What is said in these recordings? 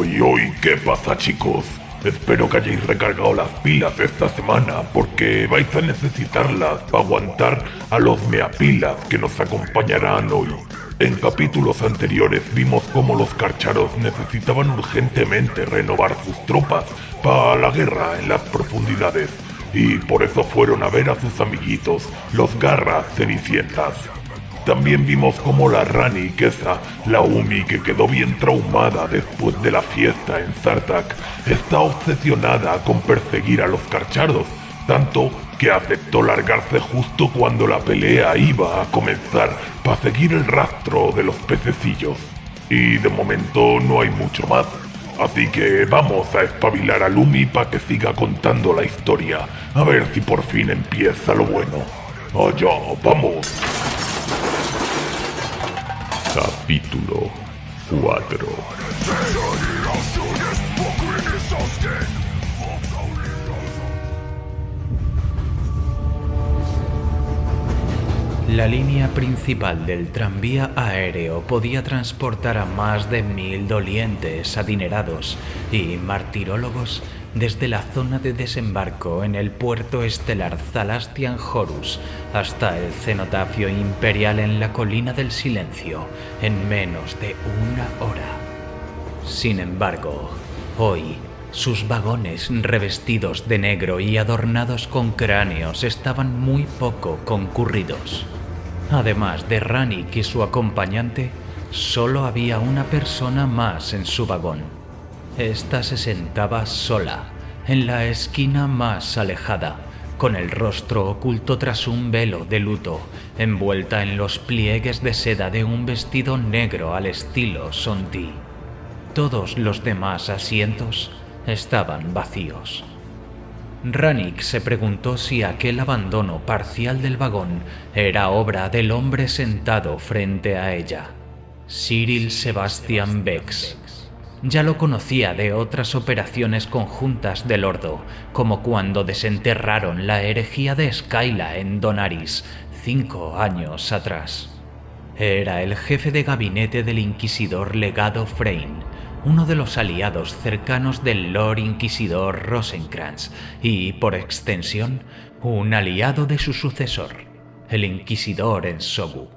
Hoy, ¿qué pasa, chicos? Espero que hayáis recargado las pilas esta semana, porque vais a necesitarlas para aguantar a los meapilas que nos acompañarán hoy. En capítulos anteriores vimos cómo los Carcharos necesitaban urgentemente renovar sus tropas para la guerra en las profundidades, y por eso fueron a ver a sus amiguitos, los Garras Cenicientas. También vimos cómo la Rani Kesa, la Umi que quedó bien traumada después de la fiesta en Sartak, está obsesionada con perseguir a los Carcharos, tanto que aceptó largarse justo cuando la pelea iba a comenzar para seguir el rastro de los pececillos. Y de momento no hay mucho más, así que vamos a espabilar a Lumi para que siga contando la historia, a ver si por fin empieza lo bueno. ¡Allá, vamos! Capítulo 4. La línea principal del tranvía aéreo podía transportar a más de 1000 dolientes adinerados y martirólogos desde la zona de desembarco en el puerto estelar Zalastian Horus hasta el cenotafio imperial en la Colina del Silencio en menos de una hora. Sin embargo, hoy sus vagones revestidos de negro y adornados con cráneos estaban muy poco concurridos. Además de Rannick y su acompañante, solo había una persona más en su vagón. Esta se sentaba sola, en la esquina más alejada, con el rostro oculto tras un velo de luto, envuelta en los pliegues de seda de un vestido negro al estilo Sonti. Todos los demás asientos estaban vacíos. Rannick se preguntó si aquel abandono parcial del vagón era obra del hombre sentado frente a ella, Cyril Sebastian Vex. Ya lo conocía de otras operaciones conjuntas del Ordo, como cuando desenterraron la herejía de Skyla en Donaris 5 años atrás. Era el jefe de gabinete del inquisidor legado Freyne, uno de los aliados cercanos del Lord Inquisidor Rosenkrantz y, por extensión, un aliado de su sucesor, el Inquisidor Ensogu.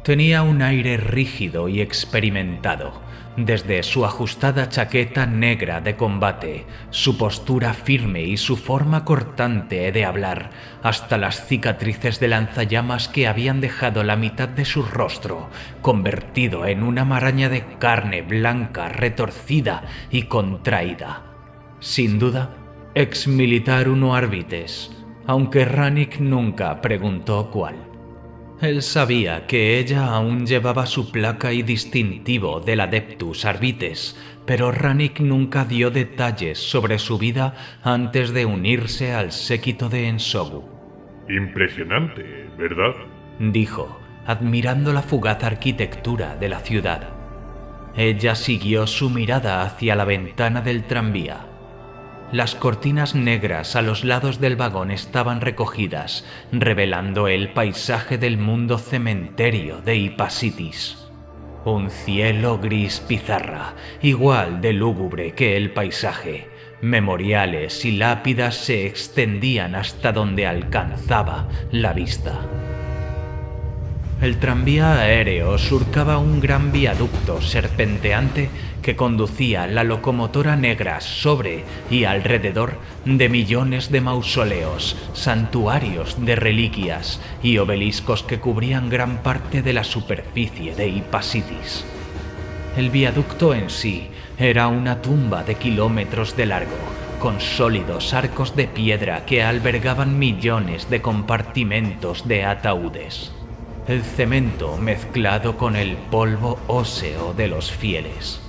Tenía un aire rígido y experimentado, desde su ajustada chaqueta negra de combate, su postura firme y su forma cortante de hablar, hasta las cicatrices de lanzallamas que habían dejado la mitad de su rostro, convertido en una maraña de carne blanca retorcida y contraída. Sin duda, ex militar uno Arbites, aunque Rannick nunca preguntó cuál. Él sabía que ella aún llevaba su placa y distintivo del Adeptus Arbites, pero Rannick nunca dio detalles sobre su vida antes de unirse al séquito de Ensogu. Impresionante, ¿verdad?, dijo, admirando la fugaz arquitectura de la ciudad. Ella siguió su mirada hacia la ventana del tranvía. Las cortinas negras a los lados del vagón estaban recogidas, revelando el paisaje del mundo cementerio de Ipasitis. Un cielo gris pizarra, igual de lúgubre que el paisaje. Memoriales y lápidas se extendían hasta donde alcanzaba la vista. El tranvía aéreo surcaba un gran viaducto serpenteante que conducía la locomotora negra sobre y alrededor de millones de mausoleos, santuarios de reliquias y obeliscos que cubrían gran parte de la superficie de Ipasitis. El viaducto en sí era una tumba de kilómetros de largo, con sólidos arcos de piedra que albergaban millones de compartimentos de ataúdes. El cemento mezclado con el polvo óseo de los fieles.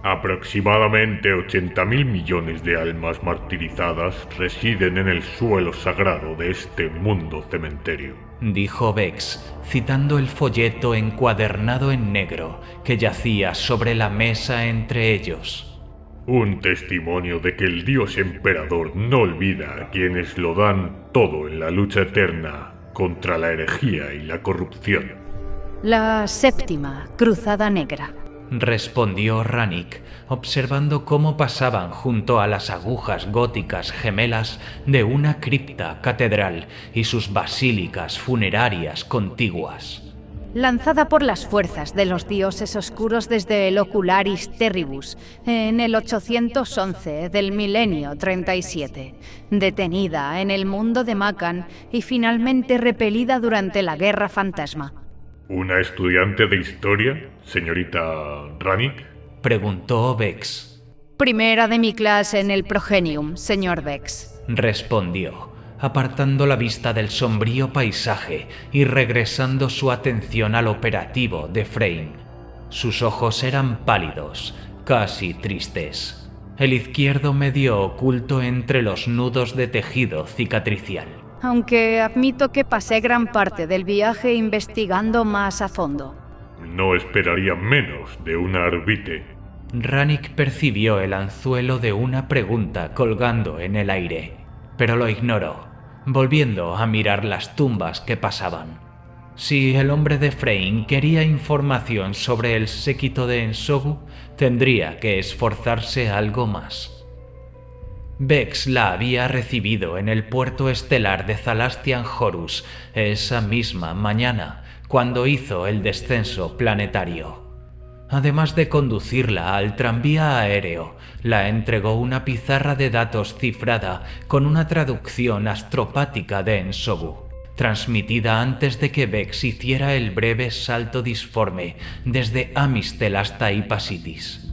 Aproximadamente 80.000 millones de almas martirizadas residen en el suelo sagrado de este mundo cementerio, dijo Vex, citando el folleto encuadernado en negro que yacía sobre la mesa entre ellos. Un testimonio de que el dios emperador no olvida a quienes lo dan todo en la lucha eterna contra la herejía y la corrupción. La séptima Cruzada Negra, respondió Rannick, observando cómo pasaban junto a las agujas góticas gemelas de una cripta catedral y sus basílicas funerarias contiguas. Lanzada por las fuerzas de los dioses oscuros desde el Ocularis Terribus en el 811 del milenio 37, detenida en el mundo de Macan y finalmente repelida durante la Guerra Fantasma. ¿Una estudiante de historia, señorita Rannick? Preguntó Vex. Primera de mi clase en el Progenium, señor Vex. Respondió, apartando la vista del sombrío paisaje y regresando su atención al operativo de Freyne. Sus ojos eran pálidos, casi tristes. El izquierdo medio oculto entre los nudos de tejido cicatricial. Aunque admito que pasé gran parte del viaje investigando más a fondo. No esperaría menos de una arbite. Rannick percibió el anzuelo de una pregunta colgando en el aire, pero lo ignoró, volviendo a mirar las tumbas que pasaban. Si el hombre de Freyne quería información sobre el séquito de Ensogu, tendría que esforzarse algo más. Vex la había recibido en el puerto estelar de Zalastian Horus esa misma mañana, cuando hizo el descenso planetario. Además de conducirla al tranvía aéreo, la entregó una pizarra de datos cifrada con una traducción astropática de Ensogu, transmitida antes de que Vex hiciera el breve salto disforme desde Amistel hasta Ipasitis.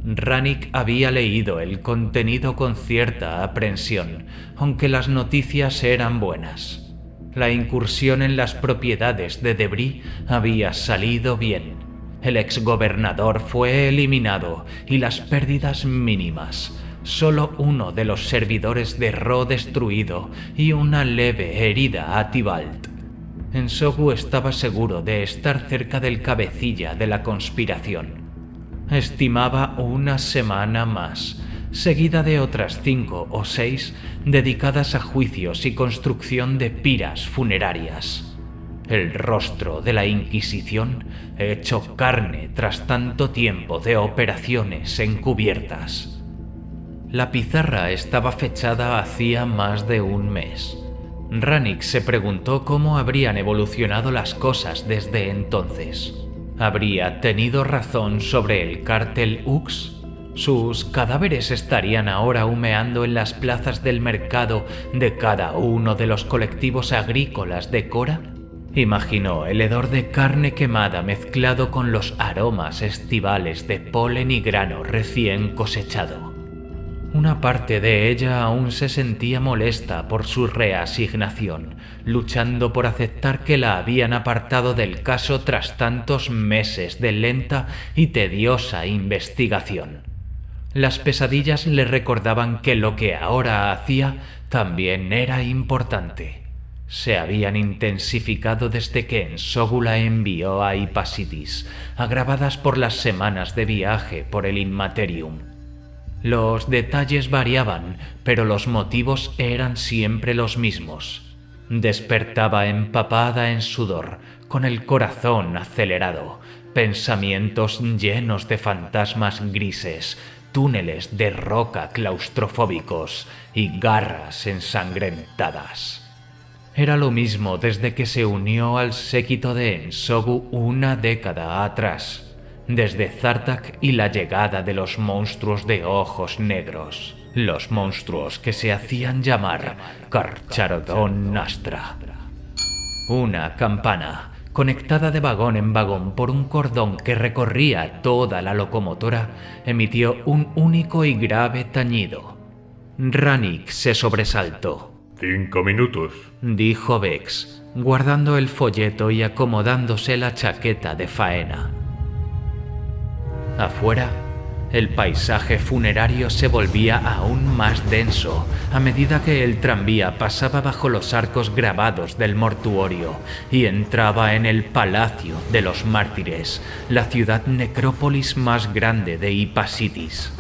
Rannick había leído el contenido con cierta aprensión, aunque las noticias eran buenas. La incursión en las propiedades de Debris había salido bien. El exgobernador fue eliminado y las pérdidas mínimas. Solo uno de los servidores de Ro destruido y una leve herida a Tibalt. Ensogu estaba seguro de estar cerca del cabecilla de la conspiración. Estimaba una semana más, seguida de otras 5 o 6 dedicadas a juicios y construcción de piras funerarias. El rostro de la Inquisición hecho carne tras tanto tiempo de operaciones encubiertas. La pizarra estaba fechada hacía más de un mes. Rannick se preguntó cómo habrían evolucionado las cosas desde entonces. ¿Habría tenido razón sobre el cártel Ux? ¿Sus cadáveres estarían ahora humeando en las plazas del mercado de cada uno de los colectivos agrícolas de Cora? Imaginó el hedor de carne quemada mezclado con los aromas estivales de polen y grano recién cosechado. Una parte de ella aún se sentía molesta por su reasignación, luchando por aceptar que la habían apartado del caso tras tantos meses de lenta y tediosa investigación. Las pesadillas le recordaban que lo que ahora hacía también era importante. Se habían intensificado desde que Ensogu la envió a Ipasitis, agravadas por las semanas de viaje por el Inmaterium. Los detalles variaban, pero los motivos eran siempre los mismos. Despertaba empapada en sudor, con el corazón acelerado, pensamientos llenos de fantasmas grises, túneles de roca claustrofóbicos y garras ensangrentadas. Era lo mismo desde que se unió al séquito de Ensogu una década atrás, desde Zartak y la llegada de los monstruos de ojos negros, los monstruos que se hacían llamar Carcharodon Nastra. Una campana, conectada de vagón en vagón por un cordón que recorría toda la locomotora, emitió un único y grave tañido. Rannick se sobresaltó. 5 minutos, dijo Vex, guardando el folleto y acomodándose la chaqueta de faena. Afuera, el paisaje funerario se volvía aún más denso a medida que el tranvía pasaba bajo los arcos grabados del mortuorio y entraba en el Palacio de los Mártires, la ciudad necrópolis más grande de Ipasitis.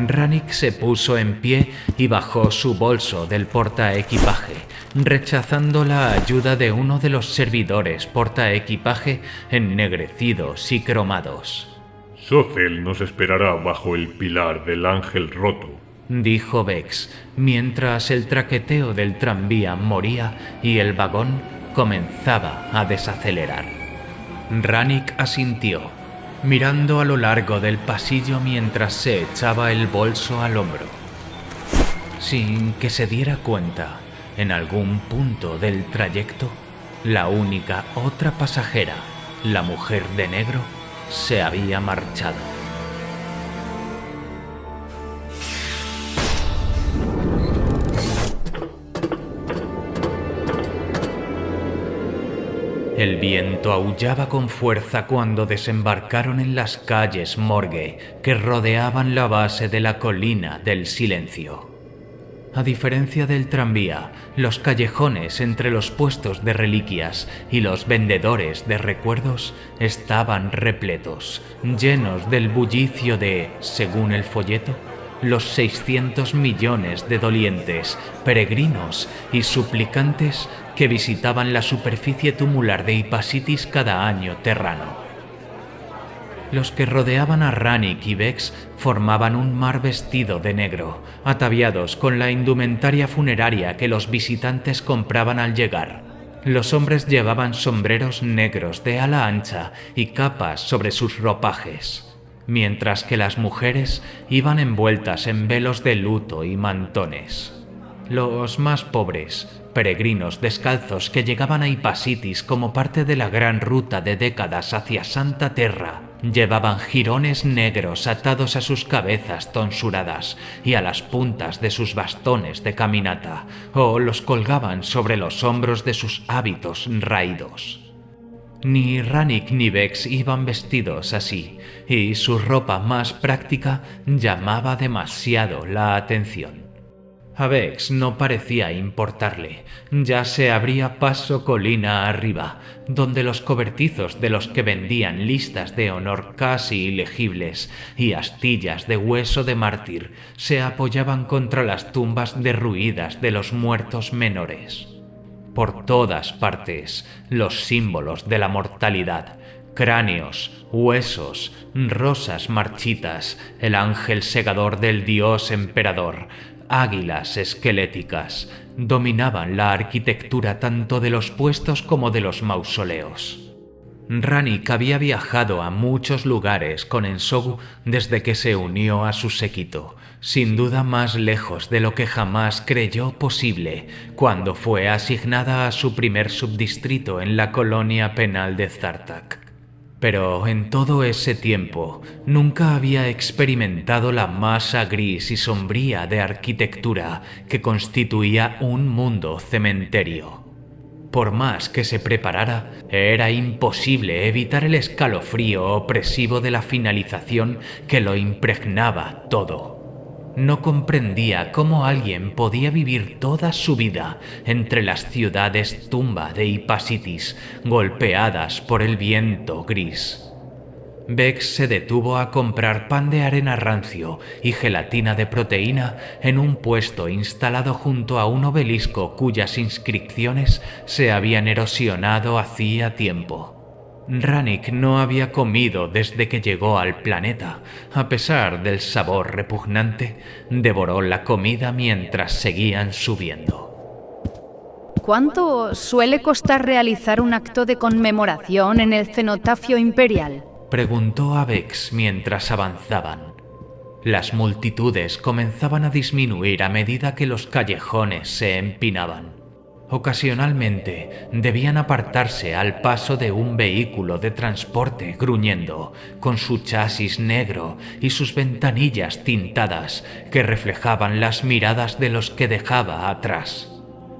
Rannick se puso en pie y bajó su bolso del portaequipaje, rechazando la ayuda de uno de los servidores portaequipaje ennegrecidos y cromados. Socel nos esperará bajo el pilar del Ángel Roto, dijo Vex, mientras el traqueteo del tranvía moría y el vagón comenzaba a desacelerar. Rannick asintió, mirando a lo largo del pasillo mientras se echaba el bolso al hombro. Sin que se diera cuenta, en algún punto del trayecto, la única otra pasajera, la mujer de negro, se había marchado. El viento aullaba con fuerza cuando desembarcaron en las calles Morgue que rodeaban la base de la colina del silencio. A diferencia del tranvía, los callejones entre los puestos de reliquias y los vendedores de recuerdos estaban repletos, llenos del bullicio de, según el folleto, los 600 millones de dolientes, peregrinos y suplicantes que visitaban la superficie tumular de Ipasitis cada año terrano. Los que rodeaban a Rannick y Vex formaban un mar vestido de negro, ataviados con la indumentaria funeraria que los visitantes compraban al llegar. Los hombres llevaban sombreros negros de ala ancha y capas sobre sus ropajes, mientras que las mujeres iban envueltas en velos de luto y mantones. Los más pobres, peregrinos descalzos que llegaban a Ipasitis como parte de la gran ruta de décadas hacia Santa Terra, llevaban jirones negros atados a sus cabezas tonsuradas y a las puntas de sus bastones de caminata, o los colgaban sobre los hombros de sus hábitos raídos. Ni Rannick ni Vex iban vestidos así, y su ropa más práctica llamaba demasiado la atención. A Vex no parecía importarle, ya se abría paso colina arriba, donde los cobertizos de los que vendían listas de honor casi ilegibles y astillas de hueso de mártir se apoyaban contra las tumbas derruidas de los muertos menores. Por todas partes, los símbolos de la mortalidad, cráneos, huesos, rosas marchitas, el ángel segador del dios emperador, águilas esqueléticas, dominaban la arquitectura tanto de los puestos como de los mausoleos. Rannick había viajado a muchos lugares con Ensogu desde que se unió a su séquito, sin duda más lejos de lo que jamás creyó posible cuando fue asignada a su primer subdistrito en la colonia penal de Zartak. Pero en todo ese tiempo nunca había experimentado la masa gris y sombría de arquitectura que constituía un mundo cementerio. Por más que se preparara, era imposible evitar el escalofrío opresivo de la finalización que lo impregnaba todo. No comprendía cómo alguien podía vivir toda su vida entre las ciudades tumba de Ipasitis, golpeadas por el viento gris. Vex se detuvo a comprar pan de arena rancio y gelatina de proteína en un puesto instalado junto a un obelisco cuyas inscripciones se habían erosionado hacía tiempo. Rannick no había comido desde que llegó al planeta. A pesar del sabor repugnante, devoró la comida mientras seguían subiendo. ¿Cuánto suele costar realizar un acto de conmemoración en el cenotafio imperial?, preguntó a Vex mientras avanzaban. Las multitudes comenzaban a disminuir a medida que los callejones se empinaban. Ocasionalmente debían apartarse al paso de un vehículo de transporte gruñendo, con su chasis negro y sus ventanillas tintadas que reflejaban las miradas de los que dejaba atrás.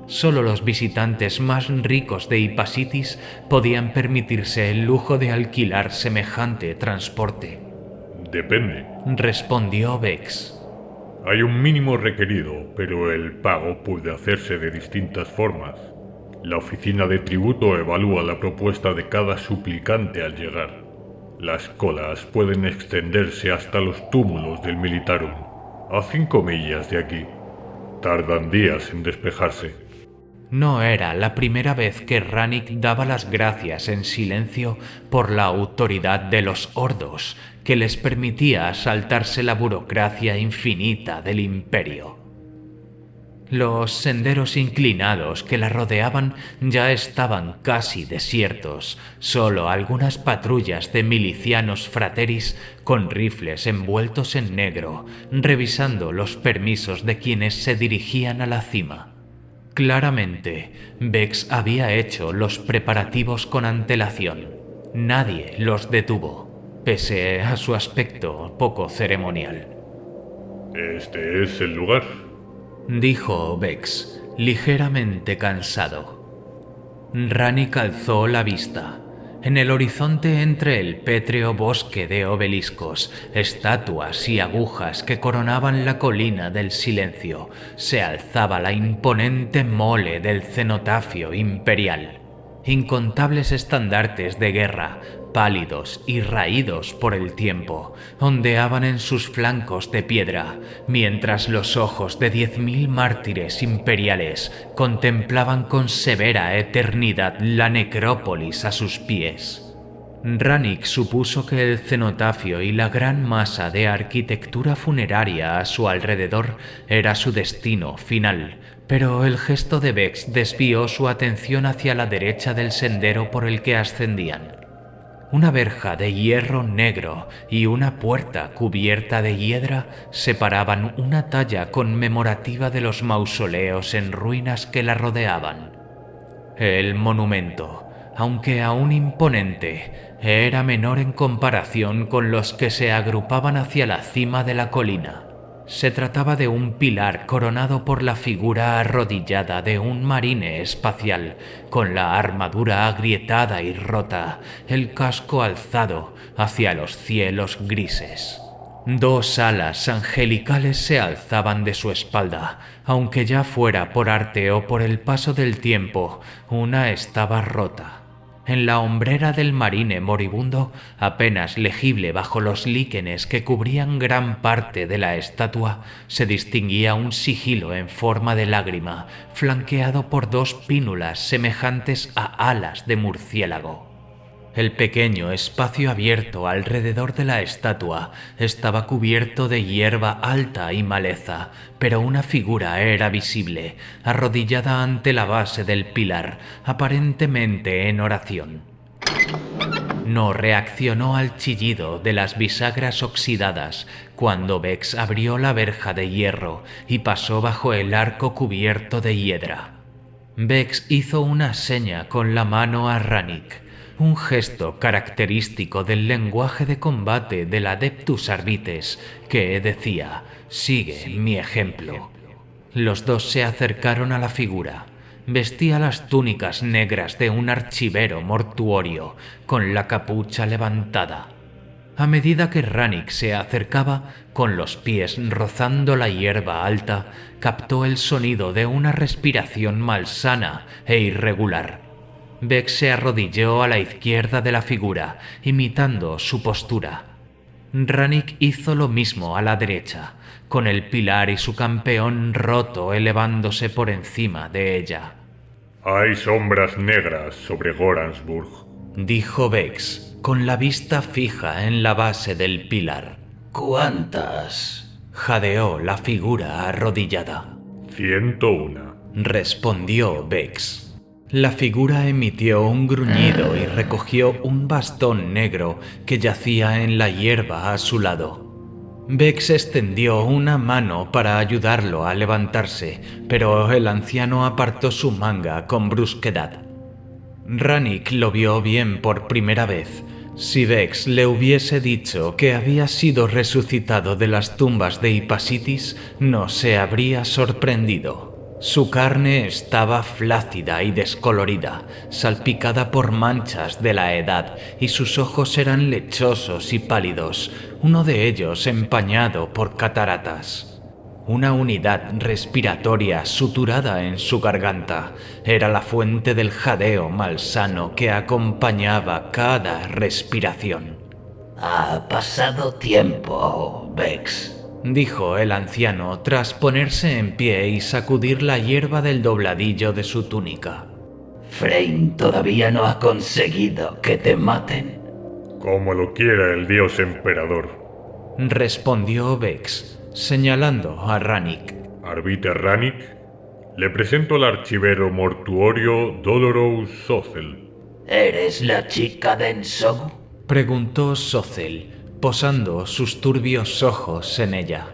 Solo los visitantes más ricos de Ipasitis podían permitirse el lujo de alquilar semejante transporte. Depende, respondió Vex. Hay un mínimo requerido, pero el pago puede hacerse de distintas formas. La oficina de tributo evalúa la propuesta de cada suplicante al llegar. Las colas pueden extenderse hasta los túmulos del Militarum, a 5 millas de aquí. Tardan días en despejarse. No era la primera vez que Rannick daba las gracias en silencio por la autoridad de los Ordos, que les permitía saltarse la burocracia infinita del Imperio. Los senderos inclinados que la rodeaban ya estaban casi desiertos, solo algunas patrullas de milicianos frateris con rifles envueltos en negro, revisando los permisos de quienes se dirigían a la cima. Claramente, Vex había hecho los preparativos con antelación. Nadie los detuvo, pese a su aspecto poco ceremonial. Este es el lugar, dijo Vex, ligeramente cansado. Rannick alzó la vista. En el horizonte, entre el pétreo bosque de obeliscos, estatuas y agujas que coronaban la colina del silencio, se alzaba la imponente mole del cenotafio imperial. Incontables estandartes de guerra, pálidos y raídos por el tiempo, ondeaban en sus flancos de piedra, mientras los ojos de 10.000 mártires imperiales contemplaban con severa eternidad la necrópolis a sus pies. Rannick supuso que el cenotafio y la gran masa de arquitectura funeraria a su alrededor era su destino final, pero el gesto de Vex desvió su atención hacia la derecha del sendero por el que ascendían. Una verja de hierro negro y una puerta cubierta de hiedra separaban una talla conmemorativa de los mausoleos en ruinas que la rodeaban. El monumento, aunque aún imponente, era menor en comparación con los que se agrupaban hacia la cima de la colina. Se trataba de un pilar coronado por la figura arrodillada de un marine espacial, con la armadura agrietada y rota, el casco alzado hacia los cielos grises. Dos alas angelicales se alzaban de su espalda, aunque ya fuera por arte o por el paso del tiempo, una estaba rota. En la hombrera del marine moribundo, apenas legible bajo los líquenes que cubrían gran parte de la estatua, se distinguía un sigilo en forma de lágrima, flanqueado por dos pínulas semejantes a alas de murciélago. El pequeño espacio abierto alrededor de la estatua estaba cubierto de hierba alta y maleza, pero una figura era visible, arrodillada ante la base del pilar, aparentemente en oración. No reaccionó al chillido de las bisagras oxidadas cuando Vex abrió la verja de hierro y pasó bajo el arco cubierto de hiedra. Vex hizo una seña con la mano a Rannick, un gesto característico del lenguaje de combate del Adeptus Arbites que decía: «Sigue mi ejemplo». Los dos se acercaron a la figura. Vestía las túnicas negras de un archivero mortuorio, con la capucha levantada. A medida que Rannick se acercaba, con los pies rozando la hierba alta, captó el sonido de una respiración malsana e irregular. Vex se arrodilló a la izquierda de la figura, imitando su postura. Rannick hizo lo mismo a la derecha, con el pilar y su campeón roto elevándose por encima de ella. «Hay sombras negras sobre Goransburg», dijo Vex, con la vista fija en la base del pilar. «¿Cuántas?», jadeó la figura arrodillada. 101, respondió Vex. La figura emitió un gruñido y recogió un bastón negro que yacía en la hierba a su lado. Vex extendió una mano para ayudarlo a levantarse, pero el anciano apartó su manga con brusquedad. Rannick lo vio bien por primera vez. Si Vex le hubiese dicho que había sido resucitado de las tumbas de Ipasitis, no se habría sorprendido. Su carne estaba flácida y descolorida, salpicada por manchas de la edad, y sus ojos eran lechosos y pálidos, uno de ellos empañado por cataratas. Una unidad respiratoria suturada en su garganta era la fuente del jadeo malsano que acompañaba cada respiración. «Ha pasado tiempo, Vex», dijo el anciano tras ponerse en pie y sacudir la hierba del dobladillo de su túnica. Frame todavía no ha conseguido que te maten. Como lo quiera el dios emperador, respondió Vex, señalando a Rannick. Arbiter Rannick, le presento al archivero mortuorio Dolorous Sozel. ¿Eres la chica de Ensogu? Preguntó Sozel, posando sus turbios ojos en ella.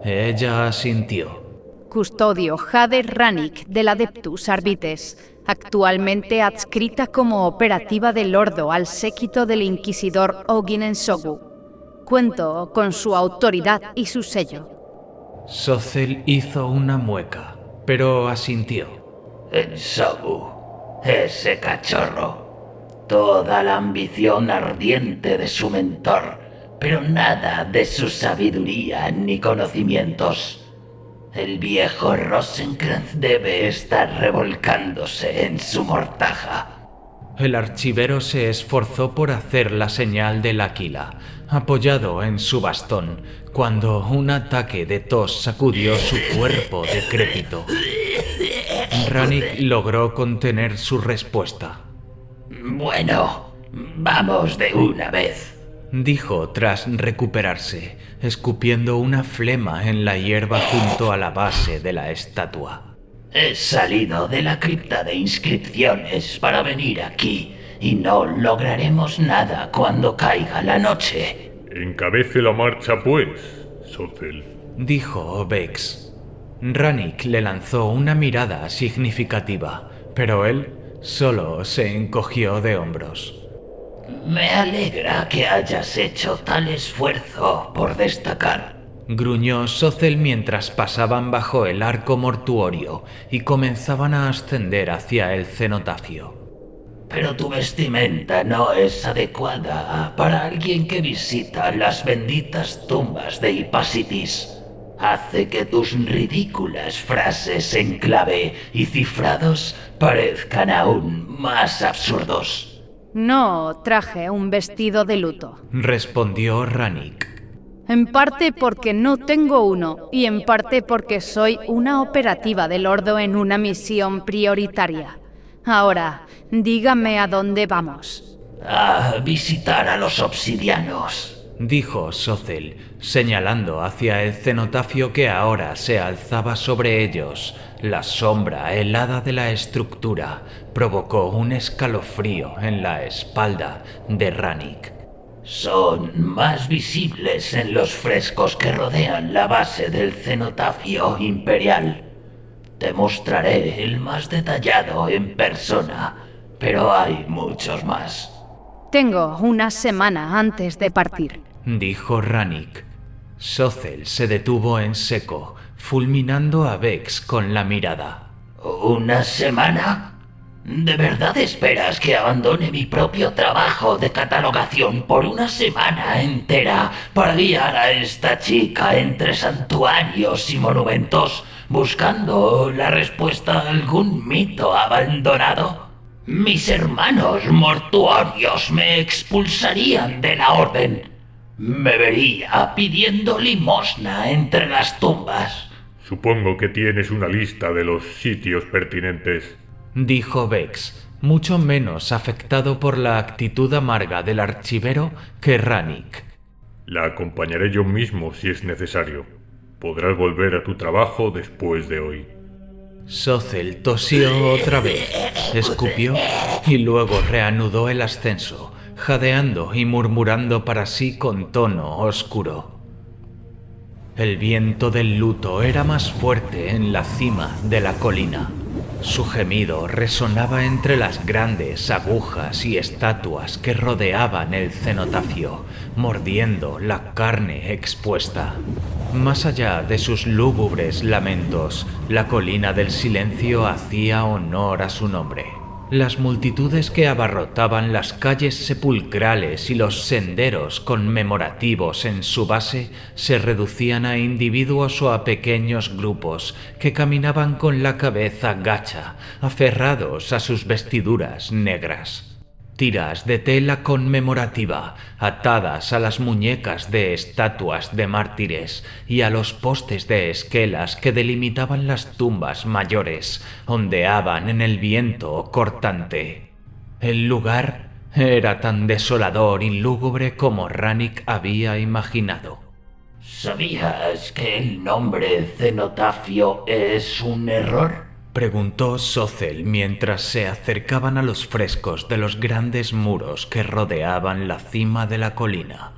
Ella asintió. Custodio Jade Rannick del Adeptus Arbites, actualmente adscrita como operativa del Ordo al séquito del inquisidor Ogin Ensogu. Cuento con su autoridad y su sello. Sozel hizo una mueca, pero asintió. Ensogu, ese cachorro. Toda la ambición ardiente de su mentor, pero nada de su sabiduría ni conocimientos. El viejo Rosencrantz debe estar revolcándose en su mortaja. El archivero se esforzó por hacer la señal del águila, apoyado en su bastón, cuando un ataque de tos sacudió su cuerpo decrépito. Rannick logró contener su respuesta. Bueno, vamos de una vez, dijo tras recuperarse, escupiendo una flema en la hierba junto a la base de la estatua. He salido de la cripta de inscripciones para venir aquí y no lograremos nada cuando caiga la noche. Encabece la marcha, pues, Sozel, dijo Vex. Rannick le lanzó una mirada significativa, pero él solo se encogió de hombros. Me alegra que hayas hecho tal esfuerzo por destacar, gruñó Sozel mientras pasaban bajo el arco mortuorio y comenzaban a ascender hacia el cenotafio. Pero tu vestimenta no es adecuada para alguien que visita las benditas tumbas de Hipasitis. Hace que tus ridículas frases en clave y cifrados parezcan aún más absurdos. No traje un vestido de luto, respondió Rannick. En parte porque no tengo uno y en parte porque soy una operativa del Ordo en una misión prioritaria. Ahora, dígame a dónde vamos. A visitar a los obsidianos, dijo Sozel, señalando hacia el cenotafio que ahora se alzaba sobre ellos. La sombra helada de la estructura provocó un escalofrío en la espalda de Rannick. Son más visibles en los frescos que rodean la base del cenotafio imperial. Te mostraré el más detallado en persona, pero hay muchos más. Tengo una semana antes de partir, dijo Rannick. Sozel se detuvo en seco, fulminando a Vex con la mirada. ¿Una semana? ¿De verdad esperas que abandone mi propio trabajo de catalogación por una semana entera para guiar a esta chica entre santuarios y monumentos buscando la respuesta a algún mito abandonado? Mis hermanos mortuorios me expulsarían de la orden. Me vería pidiendo limosna entre las tumbas. Supongo que tienes una lista de los sitios pertinentes, dijo Vex, mucho menos afectado por la actitud amarga del archivero que Rannick. La acompañaré yo mismo si es necesario. Podrás volver a tu trabajo después de hoy. Sozel tosió otra vez, escupió y luego reanudó el ascenso, jadeando y murmurando para sí con tono oscuro. El viento del luto era más fuerte en la cima de la colina. Su gemido resonaba entre las grandes agujas y estatuas que rodeaban el cenotafio, mordiendo la carne expuesta. Más allá de sus lúgubres lamentos, la colina del silencio hacía honor a su nombre. Las multitudes que abarrotaban las calles sepulcrales y los senderos conmemorativos en su base se reducían a individuos o a pequeños grupos que caminaban con la cabeza gacha, aferrados a sus vestiduras negras. Tiras de tela conmemorativa atadas a las muñecas de estatuas de mártires y a los postes de esquelas que delimitaban las tumbas mayores ondeaban en el viento cortante. El lugar era tan desolador y lúgubre como Rannick había imaginado. ¿Sabías que el nombre cenotafio es un error? Preguntó Sothel mientras se acercaban a los frescos de los grandes muros que rodeaban la cima de la colina.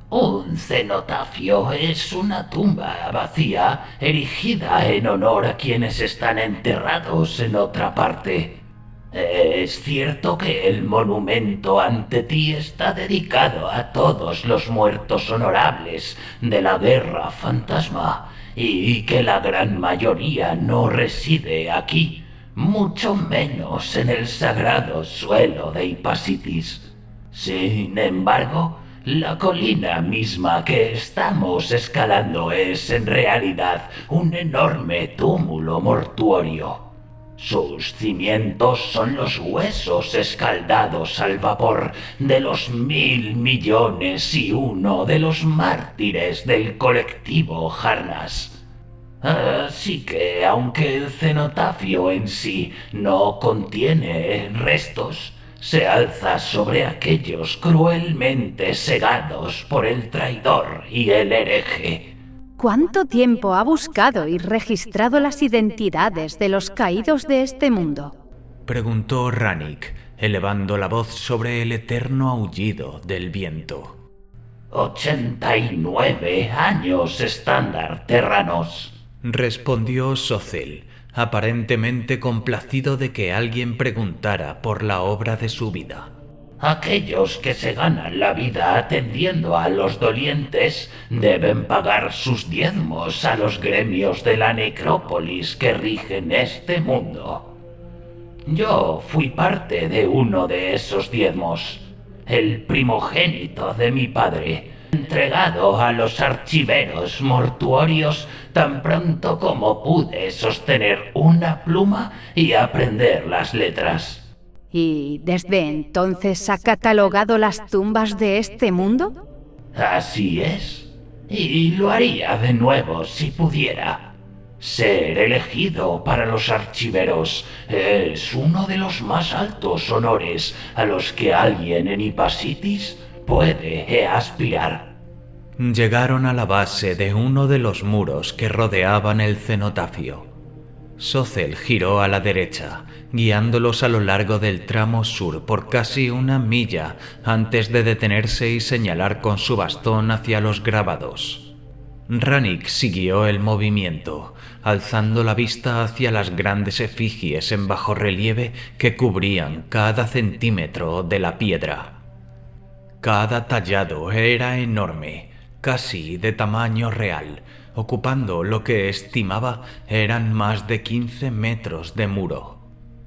Un cenotafio es una tumba vacía erigida en honor a quienes están enterrados en otra parte. Es cierto que el monumento ante ti está dedicado a todos los muertos honorables de la guerra fantasma y que la gran mayoría no reside aquí, mucho menos en el sagrado suelo de Ipasitis. Sin embargo, la colina misma que estamos escalando es en realidad un enorme túmulo mortuorio. Sus cimientos son los huesos escaldados al vapor de los 1.000.000.001 de los mártires del colectivo Harnas. Así que, aunque el cenotafio en sí no contiene restos, se alza sobre aquellos cruelmente segados por el traidor y el hereje. ¿Cuánto tiempo ha buscado y registrado las identidades de los caídos de este mundo? Preguntó Rannick, elevando la voz sobre el eterno aullido del viento. 89 años estándar terranos, respondió Sothel, aparentemente complacido de que alguien preguntara por la obra de su vida. Aquellos que se ganan la vida atendiendo a los dolientes deben pagar sus diezmos a los gremios de la necrópolis que rigen este mundo. Yo fui parte de uno de esos diezmos, el primogénito de mi padre, entregado a los archiveros mortuorios tan pronto como pude sostener una pluma y aprender las letras. ¿Y desde entonces ha catalogado las tumbas de este mundo? Así es. Y lo haría de nuevo si pudiera. Ser elegido para los archiveros es uno de los más altos honores a los que alguien en Ipasitis puede aspirar. Llegaron a la base de uno de los muros que rodeaban el cenotafio. Sothel giró a la derecha, guiándolos a lo largo del tramo sur por casi 1 milla antes de detenerse y señalar con su bastón hacia los grabados. Rannick siguió el movimiento, alzando la vista hacia las grandes efigies en bajorrelieve que cubrían cada centímetro de la piedra. Cada tallado era enorme, casi de tamaño real, ocupando lo que estimaba eran más de 15 metros de muro.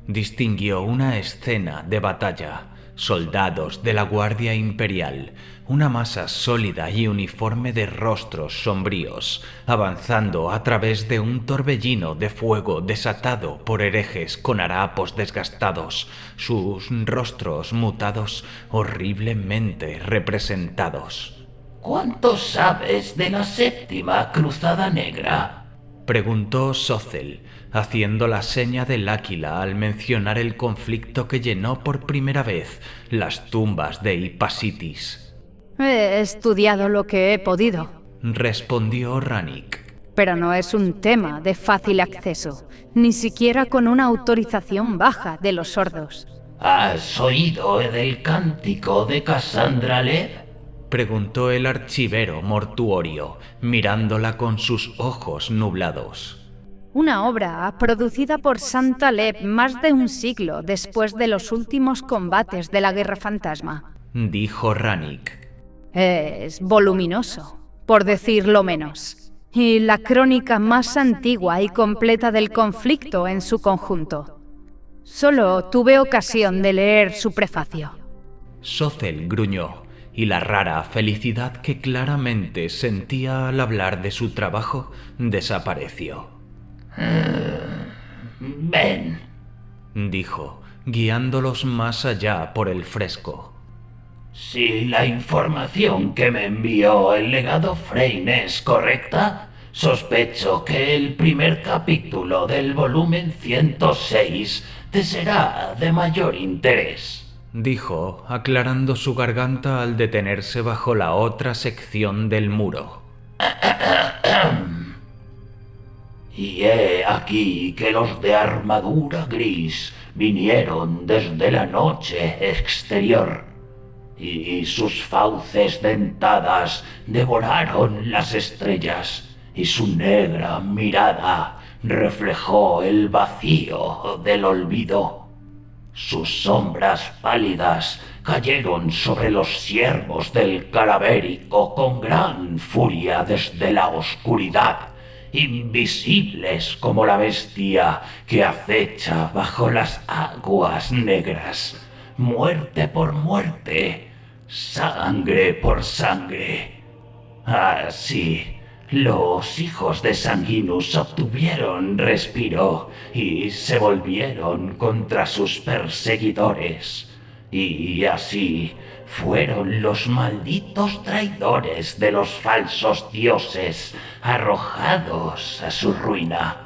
Distinguió una escena de batalla, soldados de la Guardia Imperial, una masa sólida y uniforme de rostros sombríos, avanzando a través de un torbellino de fuego desatado por herejes con harapos desgastados, sus rostros mutados horriblemente representados. ¿Cuánto sabes de la séptima cruzada negra? Preguntó Sothel, haciendo la seña del águila al mencionar el conflicto que llenó por primera vez las tumbas de Ipasitis. He estudiado lo que he podido, respondió Rannick. Pero no es un tema de fácil acceso, ni siquiera con una autorización baja de los sordos. ¿Has oído del cántico de Cassandra Led? Preguntó el archivero mortuorio, mirándola con sus ojos nublados. Una obra producida por Santa Leb más de un siglo después de los últimos combates de la Guerra Fantasma, dijo Rannick. Es voluminoso, por decirlo menos, y la crónica más antigua y completa del conflicto en su conjunto. Solo tuve ocasión de leer su prefacio. Sothel gruñó, y la rara felicidad que claramente sentía al hablar de su trabajo desapareció. Ven, dijo, guiándolos más allá por el fresco. Si la información que me envió el legado Freyne es correcta, sospecho que el primer capítulo del volumen 106 te será de mayor interés, dijo, aclarando su garganta al detenerse bajo la otra sección del muro. Y he aquí que los de armadura gris vinieron desde la noche exterior, y sus fauces dentadas devoraron las estrellas, y su negra mirada reflejó el vacío del olvido. Sus sombras pálidas cayeron sobre los siervos del Calavérico con gran furia desde la oscuridad, invisibles como la bestia que acecha bajo las aguas negras, muerte por muerte, sangre por sangre. Así, los hijos de Sanguinus obtuvieron respiro y se volvieron contra sus perseguidores. Y así fueron los malditos traidores de los falsos dioses arrojados a su ruina.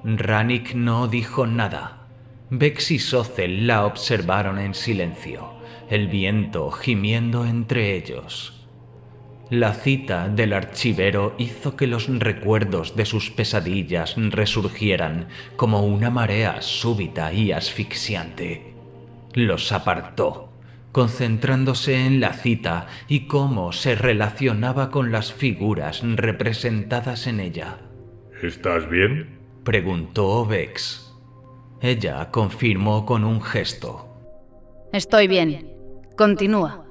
Rannick no dijo nada. Vex y Socel la observaron en silencio, el viento gimiendo entre ellos. La cita del archivero hizo que los recuerdos de sus pesadillas resurgieran como una marea súbita y asfixiante. Los apartó, concentrándose en la cita y cómo se relacionaba con las figuras representadas en ella. ¿Estás bien? Preguntó Vex. Ella confirmó con un gesto. Estoy bien. Continúa.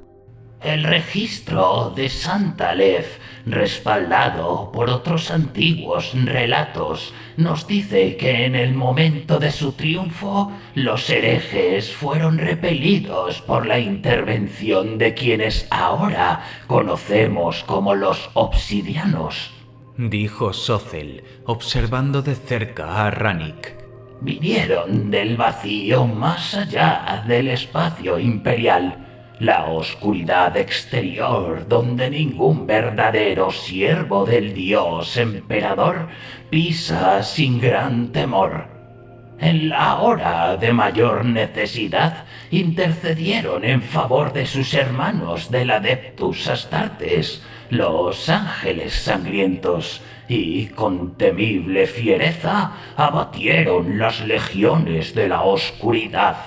El registro de Santa Lef, respaldado por otros antiguos relatos, nos dice que en el momento de su triunfo, los herejes fueron repelidos por la intervención de quienes ahora conocemos como los obsidianos, dijo Socel, observando de cerca a Rannick. Vinieron del vacío más allá del espacio imperial, la oscuridad exterior donde ningún verdadero siervo del dios emperador pisa sin gran temor. En la hora de mayor necesidad intercedieron en favor de sus hermanos del Adeptus Astartes, los ángeles sangrientos, y con temible fiereza abatieron las legiones de la oscuridad.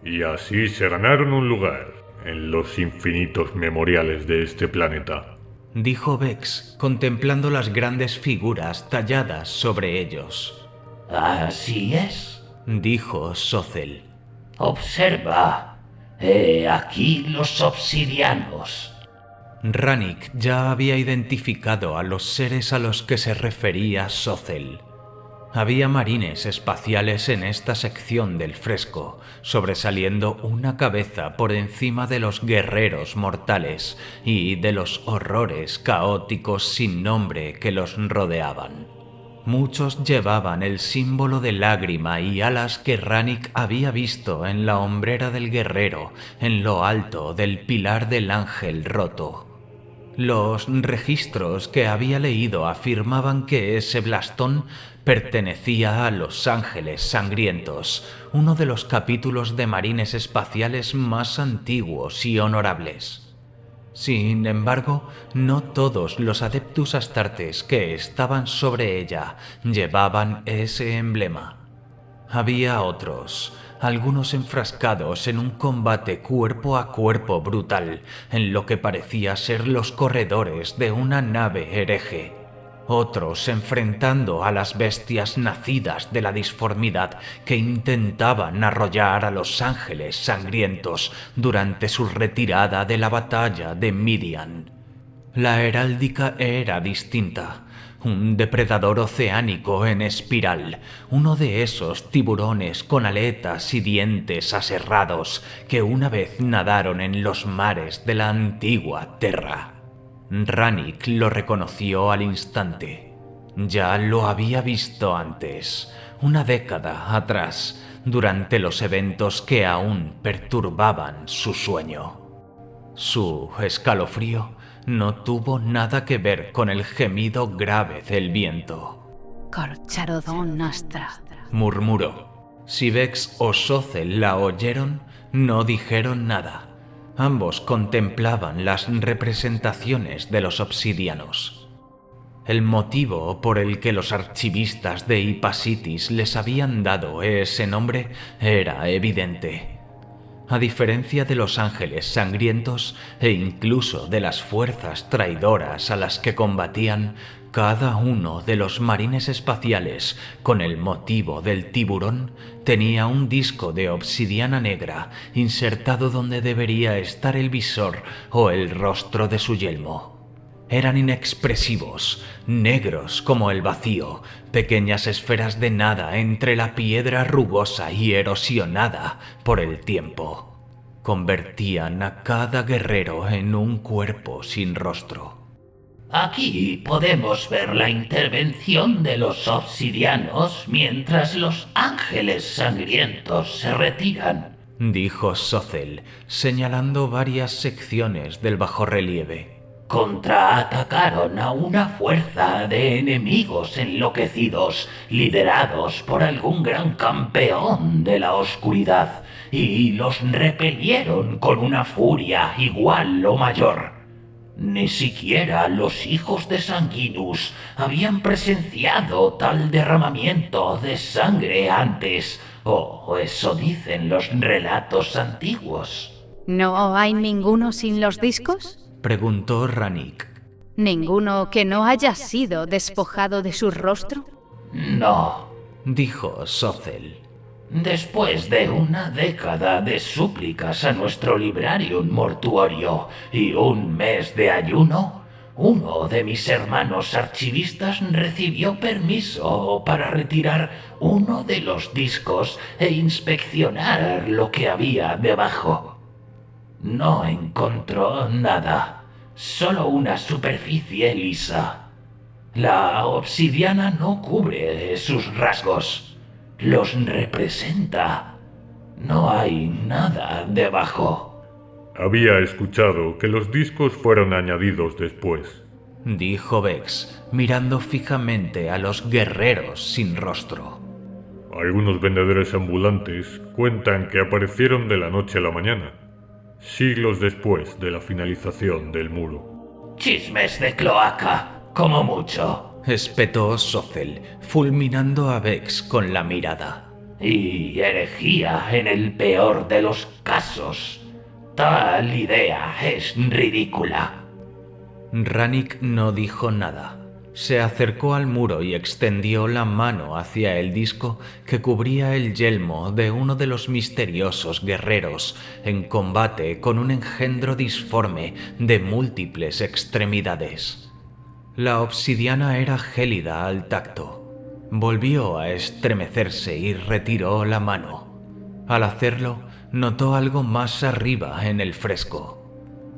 Y así se ganaron un lugar en los infinitos memoriales de este planeta, dijo Vex, contemplando las grandes figuras talladas sobre ellos. Así es, dijo Socel. Observa, he aquí los obsidianos. Rannick ya había identificado a los seres a los que se refería Socel. Había marines espaciales en esta sección del fresco, sobresaliendo una cabeza por encima de los guerreros mortales y de los horrores caóticos sin nombre que los rodeaban. Muchos llevaban el símbolo de lágrima y alas que Rannick había visto en la hombrera del guerrero en lo alto del pilar del ángel roto. Los registros que había leído afirmaban que ese blastón pertenecía a los Ángeles Sangrientos, uno de los capítulos de marines espaciales más antiguos y honorables. Sin embargo, no todos los Adeptus Astartes que estaban sobre ella llevaban ese emblema. Había otros, algunos enfrascados en un combate cuerpo a cuerpo brutal, en lo que parecía ser los corredores de una nave hereje. Otros enfrentando a las bestias nacidas de la disformidad que intentaban arrollar a los ángeles sangrientos durante su retirada de la batalla de Midian. La heráldica era distinta. Un depredador oceánico en espiral, uno de esos tiburones con aletas y dientes aserrados que una vez nadaron en los mares de la antigua Terra. Rannick lo reconoció al instante. Ya lo había visto antes, una década atrás, durante los eventos que aún perturbaban su sueño. Su escalofrío no tuvo nada que ver con el gemido grave del viento. Corcharodon Astra, Murmuró. Si Vex o Socel la oyeron, no dijeron nada. Ambos contemplaban las representaciones de los obsidianos. El motivo por el que los archivistas de Ipasitis les habían dado ese nombre era evidente. A diferencia de los ángeles sangrientos e incluso de las fuerzas traidoras a las que combatían, cada uno de los marines espaciales, con el motivo del tiburón, tenía un disco de obsidiana negra insertado donde debería estar el visor o el rostro de su yelmo. Eran inexpresivos, negros como el vacío, pequeñas esferas de nada entre la piedra rugosa y erosionada por el tiempo. Convertían a cada guerrero en un cuerpo sin rostro. Aquí podemos ver la intervención de los obsidianos mientras los ángeles sangrientos se retiran, dijo Socel, señalando varias secciones del bajorrelieve. Contraatacaron a una fuerza de enemigos enloquecidos, liderados por algún gran campeón de la oscuridad, y los repelieron con una furia igual o mayor. Ni siquiera los hijos de Sanguinus habían presenciado tal derramamiento de sangre antes, o eso dicen los relatos antiguos. ¿no hay ninguno sin los discos? Preguntó Ranik. ¿Ninguno que no haya sido despojado de su rostro? No. Dijo Socel. Después de una década de súplicas a nuestro librarium mortuorio y un mes de ayuno, uno de mis hermanos archivistas recibió permiso para retirar uno de los discos e inspeccionar lo que había debajo. No encontró nada, solo una superficie lisa. La obsidiana no cubre sus rasgos, los representa. No hay nada debajo. Había escuchado que los discos fueron añadidos después, dijo Vex, mirando fijamente a los guerreros sin rostro. Algunos vendedores ambulantes cuentan que aparecieron de la noche a la mañana, siglos después de la finalización del muro. Chismes de cloaca, como mucho. Espetó Socel, fulminando a Vex con la mirada. Y herejía en el peor de los casos. Tal idea es ridícula. Ranik no dijo nada. Se acercó al muro y extendió la mano hacia el disco que cubría el yelmo de uno de los misteriosos guerreros en combate con un engendro disforme de múltiples extremidades. La obsidiana era gélida al tacto. Volvió a estremecerse y retiró la mano. Al hacerlo, notó algo más arriba en el fresco.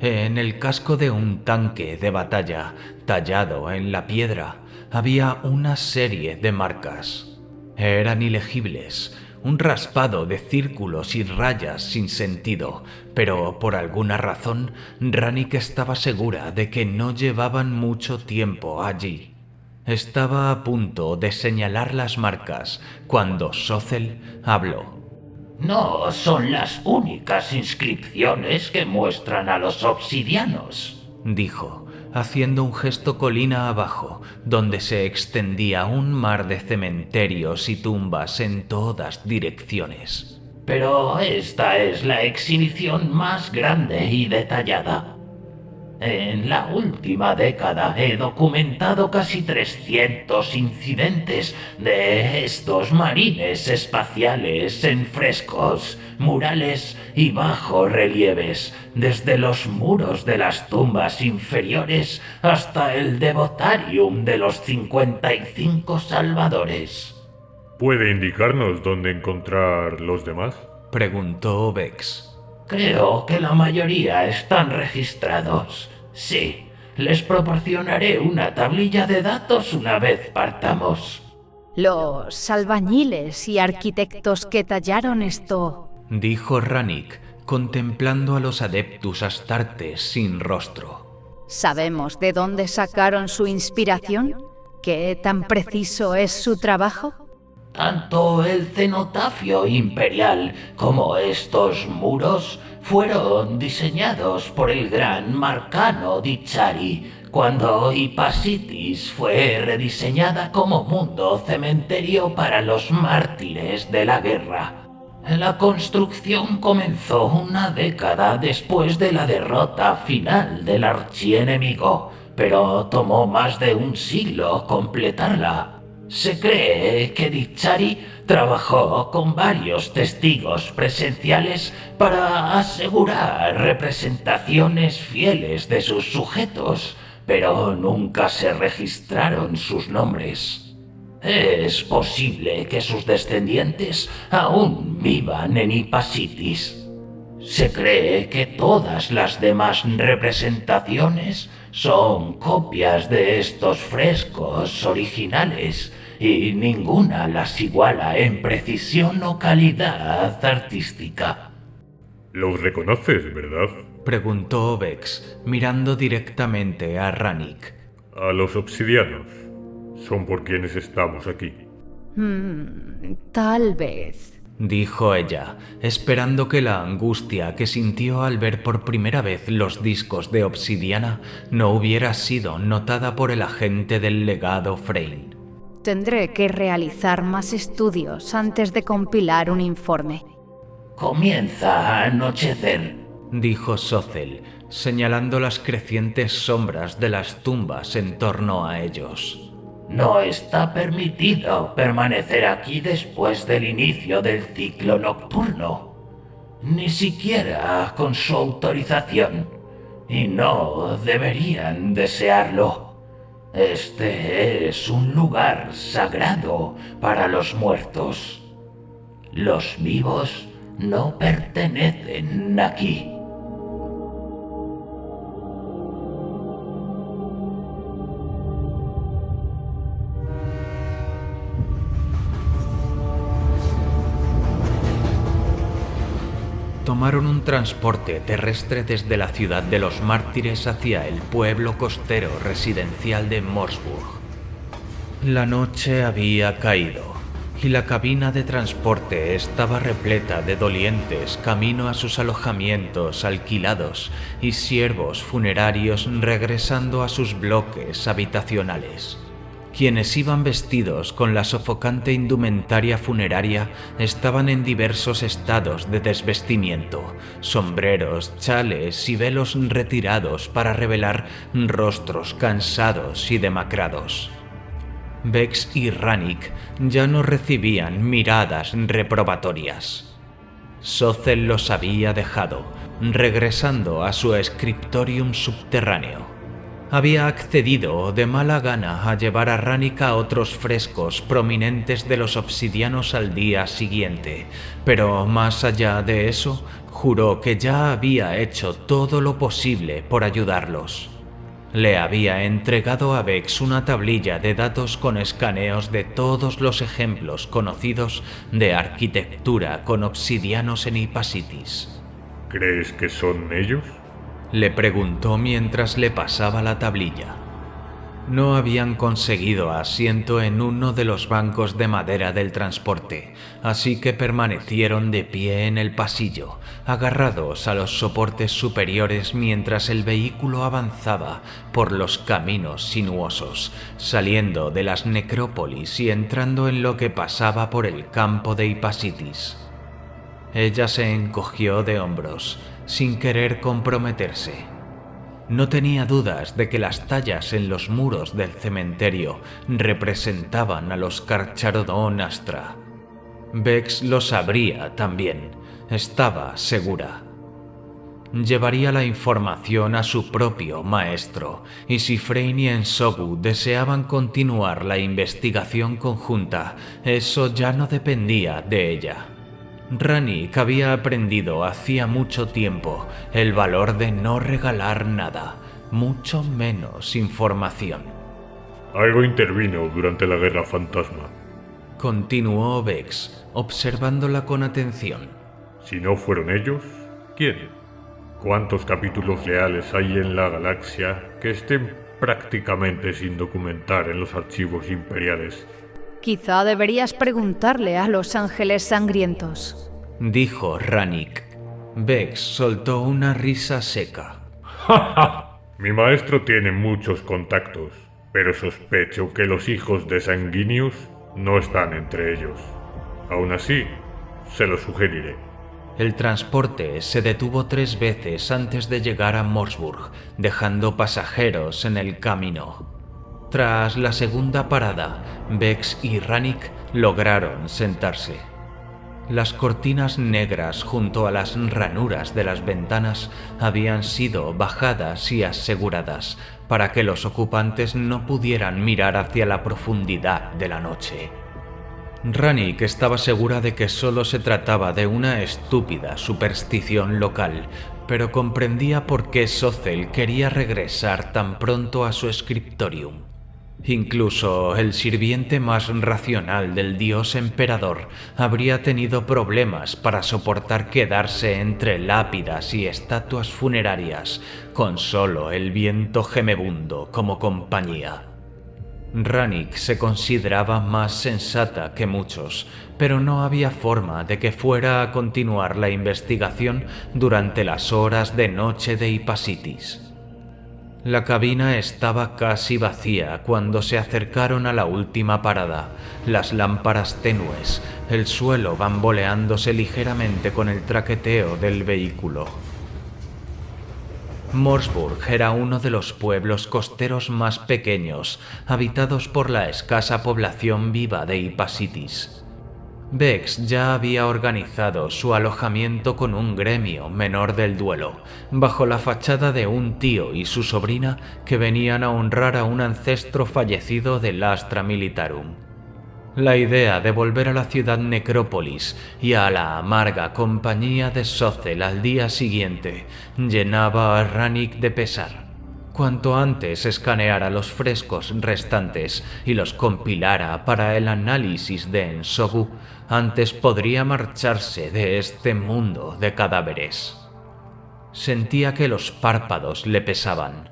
En el casco de un tanque de batalla tallado en la piedra había una serie de marcas. Eran ilegibles, un raspado de círculos y rayas sin sentido, pero por alguna razón Ranik estaba segura de que no llevaban mucho tiempo allí. Estaba a punto de señalar las marcas cuando Socel habló. No son las únicas inscripciones que muestran a los obsidianos, dijo, haciendo un gesto colina abajo, donde se extendía un mar de cementerios y tumbas en todas direcciones. Pero esta es la exhibición más grande y detallada. En la última década he documentado casi 300 incidentes de estos marines espaciales en frescos, murales y bajorrelieves, desde los muros de las tumbas inferiores hasta el devotarium de los 55 salvadores. ¿Puede indicarnos dónde encontrar los demás? Preguntó Vex. Creo que la mayoría están registrados. Sí, les proporcionaré una tablilla de datos una vez partamos. Los albañiles y arquitectos que tallaron esto, dijo Rannick, contemplando a los Adeptus Astartes sin rostro. ¿sabemos de dónde sacaron su inspiración? ¿Qué tan preciso es su trabajo? Tanto el cenotafio imperial como estos muros fueron diseñados por el gran Marcano Dicciari cuando Ipasitis fue rediseñada como mundo cementerio para los mártires de la guerra. La construcción comenzó una década después de la derrota final del archienemigo, pero tomó más de un siglo completarla. Se cree que Dicciari trabajó con varios testigos presenciales para asegurar representaciones fieles de sus sujetos, pero nunca se registraron sus nombres. Es posible que sus descendientes aún vivan en Ipasitis. Se cree que todas las demás representaciones son copias de estos frescos originales y ninguna las iguala en precisión o calidad artística. Los reconoces, ¿verdad? Preguntó Vex, mirando directamente a Rannick. A los obsidianos. Son por quienes estamos aquí. Tal vez. Dijo ella, esperando que la angustia que sintió al ver por primera vez los discos de obsidiana no hubiera sido notada por el agente del legado Freyne. Tendré que realizar más estudios antes de compilar un informe. Comienza a anochecer, dijo Socel, señalando las crecientes sombras de las tumbas en torno a ellos. No está permitido permanecer aquí después del inicio del ciclo nocturno, ni siquiera con su autorización, y no deberían desearlo. Este es un lugar sagrado para los muertos. Los vivos no pertenecen aquí. Tomaron un transporte terrestre desde la ciudad de los mártires hacia el pueblo costero residencial de Morsburg. La noche había caído y la cabina de transporte estaba repleta de dolientes camino a sus alojamientos alquilados y siervos funerarios regresando a sus bloques habitacionales. Quienes iban vestidos con la sofocante indumentaria funeraria estaban en diversos estados de desvestimiento, sombreros, chales y velos retirados para revelar rostros cansados y demacrados. Vex y Rannick ya no recibían miradas reprobatorias. Socel los había dejado, regresando a su scriptorium subterráneo. Había accedido de mala gana a llevar a Rannick a otros frescos prominentes de los obsidianos al día siguiente, pero más allá de eso, juró que ya había hecho todo lo posible por ayudarlos. Le había entregado a Vex una tablilla de datos con escaneos de todos los ejemplos conocidos de arquitectura con obsidianos en Ipasitis. ¿Crees que son ellos? Le preguntó mientras le pasaba la tablilla. No habían conseguido asiento en uno de los bancos de madera del transporte, así que permanecieron de pie en el pasillo, agarrados a los soportes superiores mientras el vehículo avanzaba por los caminos sinuosos, saliendo de las necrópolis y entrando en lo que pasaba por el campo de Ipasitis. Ella se encogió de hombros, sin querer comprometerse. No tenía dudas de que las tallas en los muros del cementerio representaban a los Carcharodon Astra. Vex lo sabría también, estaba segura. Llevaría la información a su propio maestro, y si Freyne y Ensogu deseaban continuar la investigación conjunta, eso ya no dependía de ella. Rannick había aprendido hacía mucho tiempo el valor de no regalar nada, mucho menos información. Algo intervino durante la Guerra Fantasma. continuó Vex, observándola con atención. Si no fueron ellos, ¿quién? ¿Cuántos capítulos leales hay en la galaxia que estén prácticamente sin documentar en los archivos imperiales? Quizá deberías preguntarle a los ángeles sangrientos, dijo Rannick. Vex soltó una risa seca. Mi maestro tiene muchos contactos, pero sospecho que los hijos de Sanguinius no están entre ellos. Aún así, se lo sugeriré. El transporte se detuvo 3 veces antes de llegar a Morsburg, dejando pasajeros en el camino. Tras la segunda parada, Vex y Rannick lograron sentarse. Las cortinas negras junto a las ranuras de las ventanas habían sido bajadas y aseguradas para que los ocupantes no pudieran mirar hacia la profundidad de la noche. Rannick estaba segura de que solo se trataba de una estúpida superstición local, pero comprendía por qué Sotzel quería regresar tan pronto a su scriptorium. Incluso el sirviente más racional del dios emperador habría tenido problemas para soportar quedarse entre lápidas y estatuas funerarias, con solo el viento gemebundo como compañía. Rannick se consideraba más sensata que muchos, pero no había forma de que fuera a continuar la investigación durante las horas de noche de Ipasitis. La cabina estaba casi vacía cuando se acercaron a la última parada, las lámparas tenues, el suelo bamboleándose ligeramente con el traqueteo del vehículo. Morsburg era uno de los pueblos costeros más pequeños, habitados por la escasa población viva de Ipasitis. Vex ya había organizado su alojamiento con un gremio menor del duelo, bajo la fachada de un tío y su sobrina que venían a honrar a un ancestro fallecido del Astra Militarum. La idea de volver a la ciudad necrópolis y a la amarga compañía de Sotzel al día siguiente llenaba a Rannick de pesar. Cuanto antes escaneara los frescos restantes y los compilara para el análisis de Ensogu, antes podría marcharse de este mundo de cadáveres. Sentía que los párpados le pesaban.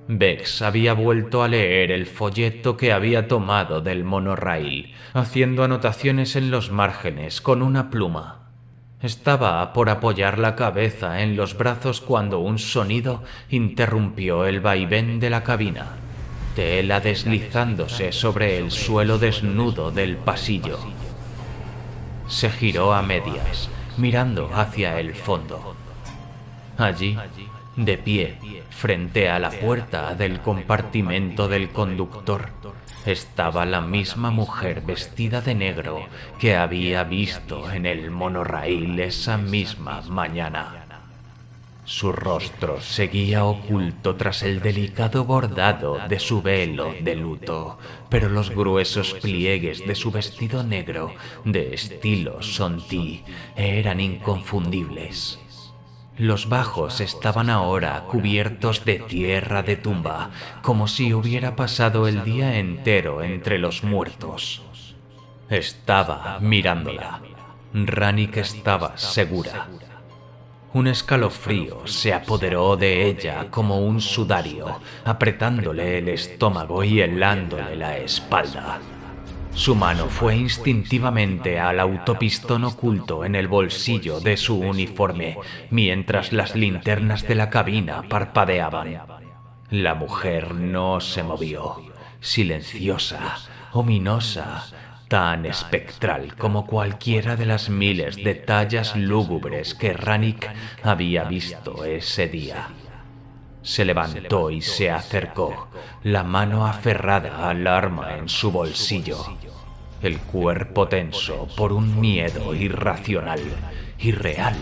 Vex había vuelto a leer el folleto que había tomado del monorail, haciendo anotaciones en los márgenes con una pluma. Estaba por apoyar la cabeza en los brazos cuando un sonido interrumpió el vaivén de la cabina, tela deslizándose sobre el suelo desnudo del pasillo. Se giró a medias, mirando hacia el fondo. Allí, de pie, frente a la puerta del compartimento del conductor, estaba la misma mujer vestida de negro que había visto en el monorail esa misma mañana. Su rostro seguía oculto tras el delicado bordado de su velo de luto, pero los gruesos pliegues de su vestido negro de estilo Sonti eran inconfundibles. Los bajos estaban ahora cubiertos de tierra de tumba, como si hubiera pasado el día entero entre los muertos. Estaba mirándola. Rannick estaba segura. Un escalofrío se apoderó de ella como un sudario, apretándole el estómago y helándole la espalda. Su mano fue instintivamente al autopistón oculto en el bolsillo de su uniforme, mientras las linternas de la cabina parpadeaban. La mujer no se movió, silenciosa, ominosa, tan espectral como cualquiera de las miles de tallas lúgubres que Rannick había visto ese día. Se levantó y se acercó, la mano aferrada al arma en su bolsillo, el cuerpo tenso por un miedo irracional, irreal.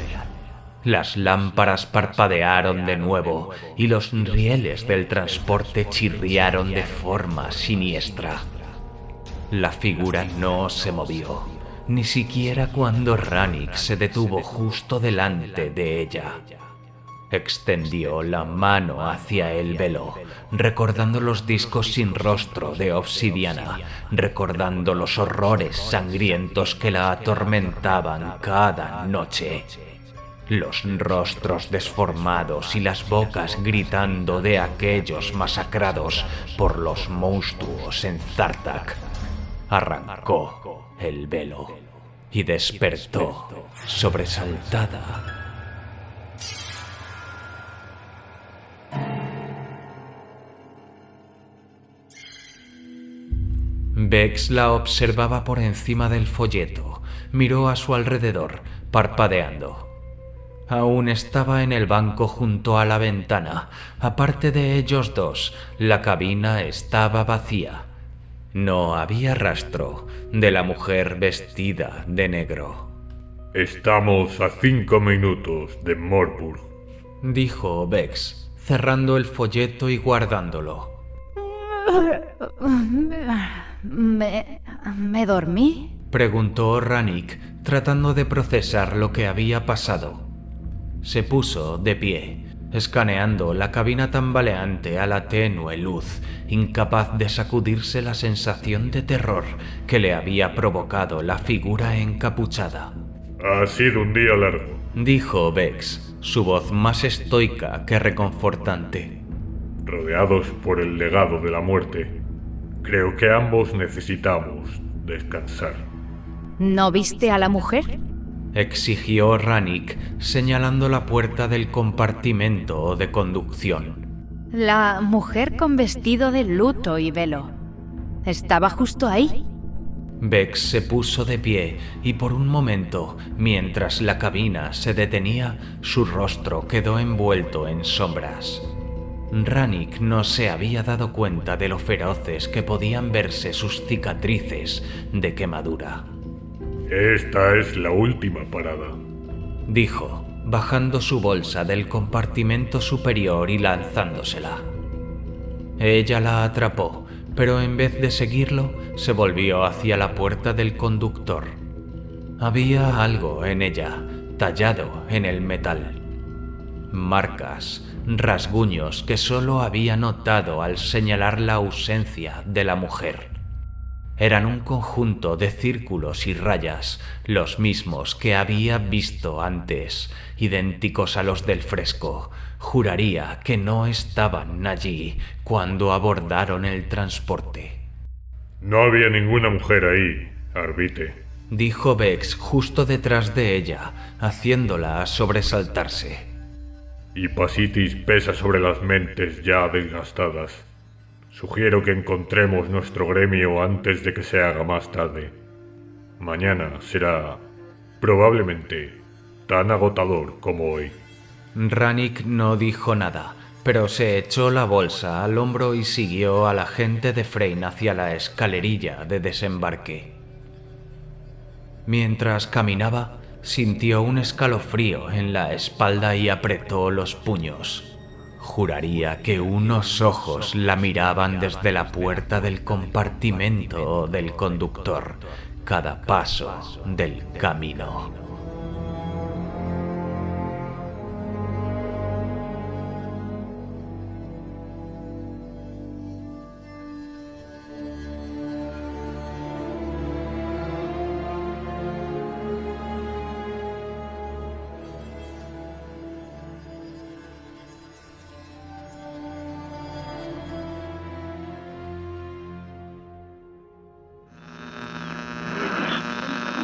Las lámparas parpadearon de nuevo y los rieles del transporte chirriaron de forma siniestra. La figura no se movió, ni siquiera cuando Rannick se detuvo justo delante de ella. Extendió la mano hacia el velo, recordando los discos sin rostro de obsidiana, recordando los horrores sangrientos que la atormentaban cada noche. Los rostros desformados y las bocas gritando de aquellos masacrados por los monstruos en Zartak. Arrancó el velo y despertó sobresaltada. Vex la observaba por encima del folleto, miró a su alrededor, parpadeando. Aún estaba en el banco junto a la ventana. Aparte de ellos dos, la cabina estaba vacía. No había rastro de la mujer vestida de negro. Estamos a 5 minutos de Morburg, dijo Vex, cerrando el folleto y guardándolo. ¿Me dormí? Preguntó Rannick, tratando de procesar lo que había pasado. Se puso de pie, escaneando la cabina tambaleante a la tenue luz, incapaz de sacudirse la sensación de terror que le había provocado la figura encapuchada. Ha sido un día largo, dijo Vex, su voz más estoica que reconfortante. Rodeados por el legado de la muerte, creo que ambos necesitamos descansar. ¿No viste a la mujer? Exigió Rannick, señalando la puerta del compartimento de conducción. La mujer con vestido de luto y velo. ¿Estaba justo ahí? Vex se puso de pie y por un momento, mientras la cabina se detenía, su rostro quedó envuelto en sombras. Rannick no se había dado cuenta de lo feroces que podían verse sus cicatrices de quemadura. Esta es la última parada, dijo, bajando su bolsa del compartimento superior y lanzándosela. Ella la atrapó, pero en vez de seguirlo, se volvió hacia la puerta del conductor. Había algo en ella, tallado en el metal. Marcas, rasguños que solo había notado al señalar la ausencia de la mujer. Eran un conjunto de círculos y rayas, los mismos que había visto antes, idénticos a los del fresco. Juraría que no estaban allí cuando abordaron el transporte. No había ninguna mujer ahí, Arbite, dijo Vex justo detrás de ella, haciéndola sobresaltarse. Y Pasitis pesa sobre las mentes ya desgastadas. Sugiero que encontremos nuestro gremio antes de que se haga más tarde. Mañana será, probablemente, tan agotador como hoy. Rannick no dijo nada, pero se echó la bolsa al hombro y siguió al agente de Freyne hacia la escalerilla de desembarque. Mientras caminaba, sintió un escalofrío en la espalda y apretó los puños. Juraría que unos ojos la miraban desde la puerta del compartimento del conductor, cada paso del camino.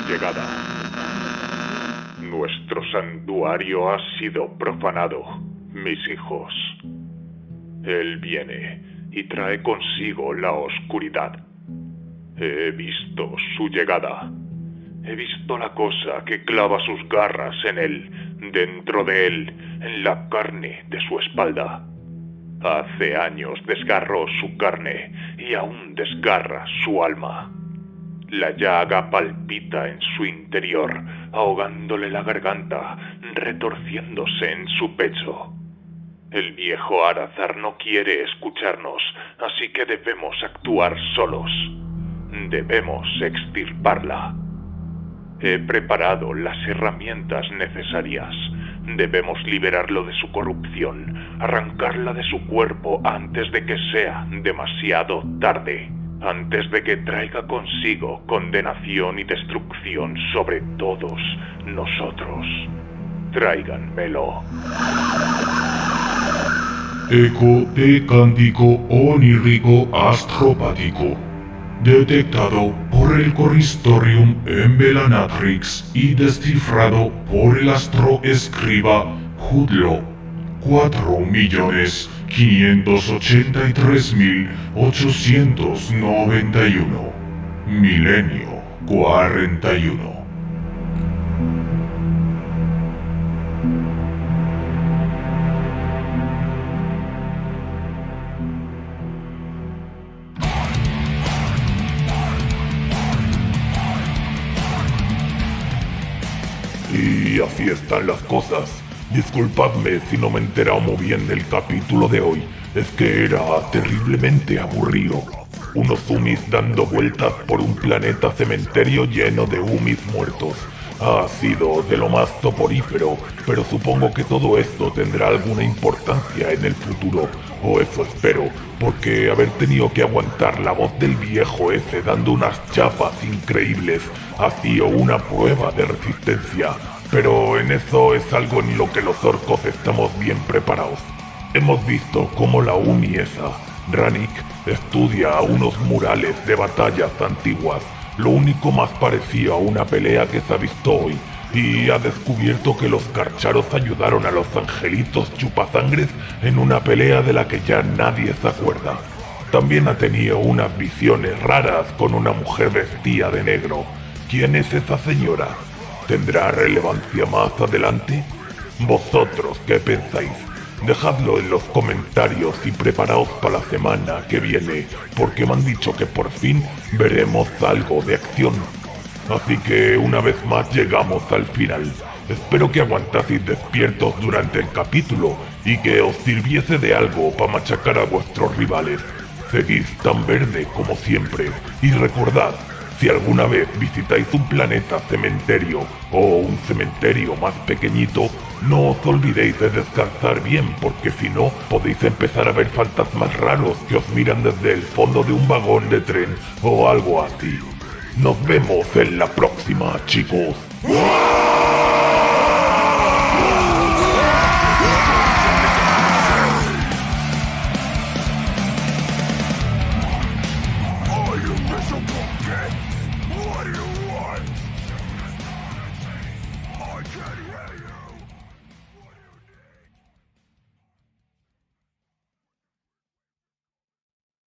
Llegada. Nuestro santuario ha sido profanado, mis hijos. Él viene y trae consigo la oscuridad. He visto su llegada. He visto la cosa que clava sus garras en él, dentro de él, en la carne de su espalda. Hace años desgarró su carne y aún desgarra su alma. La llaga palpita en su interior, ahogándole la garganta, retorciéndose en su pecho. El viejo Arazar no quiere escucharnos, así que debemos actuar solos. Debemos extirparla. He preparado las herramientas necesarias. Debemos liberarlo de su corrupción, arrancarla de su cuerpo antes de que sea demasiado tarde, antes de que traiga consigo condenación y destrucción sobre todos nosotros. Tráiganmelo. Eco de cántico onírico astropático. Detectado por el Coristorium en Belanatrix y descifrado por el astroescriba Hudlo. 4.583.891. Milenio 41. Y así están las cosas. Disculpadme si no me he enterado muy bien del capítulo de hoy. Es que era terriblemente aburrido. Unos Umis dando vueltas por un planeta cementerio lleno de Umis muertos. Ha sido de lo más soporífero, pero supongo que todo esto tendrá alguna importancia en el futuro. O eso espero, porque haber tenido que aguantar la voz del viejo ese dando unas chapas increíbles ha sido una prueba de resistencia. Pero en eso es algo en lo que los orcos estamos bien preparados. Hemos visto cómo la Umi esa, Rannick, estudia unos murales de batallas antiguas, lo único más parecido a una pelea que se ha visto hoy, y ha descubierto que los Carcharos ayudaron a los angelitos chupasangres en una pelea de la que ya nadie se acuerda. También ha tenido unas visiones raras con una mujer vestida de negro. ¿Quién es esa señora? ¿Tendrá relevancia más adelante? ¿Vosotros qué pensáis? Dejadlo en los comentarios y preparaos para la semana que viene, porque me han dicho que por fin veremos algo de acción. Así que una vez más llegamos al final. Espero que aguantaseis despiertos durante el capítulo y que os sirviese de algo para machacar a vuestros rivales. Seguid tan verde como siempre y recordad, si alguna vez visitáis un planeta cementerio o un cementerio más pequeñito, no os olvidéis de descansar bien, porque si no, podéis empezar a ver fantasmas raros que os miran desde el fondo de un vagón de tren o algo así. Nos vemos en la próxima, chicos.